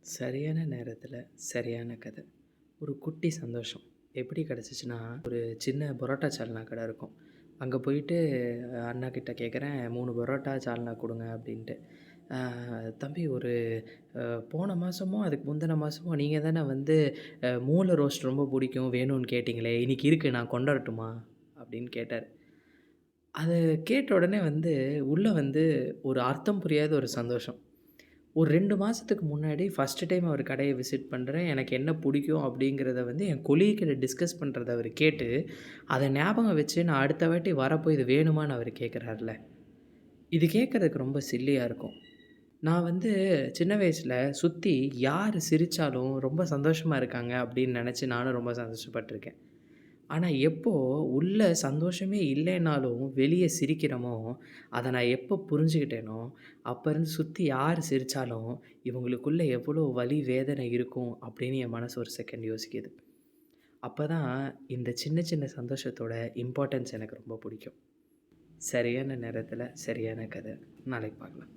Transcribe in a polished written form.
சரியான நேரத்துல, சரியான கதை. ஒரு குட்டி சந்தோஷம். எப்படி கிடச்சிச்சுன்னா, ஒரு சின்ன பரோட்டா சால்னா கடை இருக்கும். அங்க போயிட்டு அண்ணாகிட்ட கேட்குறேன், 3 பரோட்டா சால்னா குடுங்க அப்படின்ட்டு. "அ தம்பி ஒரு போன மாசமோ, அதுக்கு முந்தின மாசமோ நீங்க தானே வந்து மூளை ரோஸ்ட் ரொம்ப பிடிக்கும், வேணும்னு கேட்டீங்களே, இன்னைக்கு இருக்கு நான் கொண்டு வரட்டுமா?" அப்படின்னு கேட்டாரு. அத கேட்ட உடனே வந்து, உள்ள வந்து ஒரு அர்த்தம் புரியாத ஒரு சந்தோஷம். ஒரு 2 மாசத்துக்கு முன்னாடி ஃபர்ஸ்ட் டைம் அவர் கடைய விசிட் பண்றேன். எனக்கு என்ன புடிக்கும் அப்படிங்கிறத வந்து என் கொலீக் கிட்ட டிஸ்கஸ் பண்றத அவரு கேட்டு, அத ஞாபகம் வச்சு நான் அடுத்த வாட்டி வரப்போ இது வேணுமான்னு அவரு கேட்குறார்ல. இது கேட்கறதுக்கு ரொம்ப சில்லியா இருக்கும். நான் வந்து சின்ன வயசுல சுத்தி யாரு சிரிச்சாலும் ரொம்ப சந்தோஷமா இருக்காங்க அப்படின்னு நெனச்சு நானும் ரொம்ப சந்தோஷப்பட்டுருக்கேன். ஆனா, எப்போ உள்ள சந்தோஷமே இல்லைனாலும் வெளிய சிரிக்கிறோமோ, அத நான் எப்போ புரிஞ்சுக்கிட்டேனோ, அப்ப இருந்து சுத்தி யார் சிரிச்சாலும், இவங்களுக்குள்ள எவ்வளோ வலி, வேதனை இருக்கும் அப்படின்னு என் மனசு ஒரு செகண்ட் யோசிக்குது. அப்பதான் இந்த சின்ன சின்ன சந்தோஷத்தோட இம்பார்ட்டன்ஸ் எனக்கு ரொம்ப புடிக்கும். சரியான நேரத்துல, சரியான கதை. நாளைக்கு பார்க்கலாம்.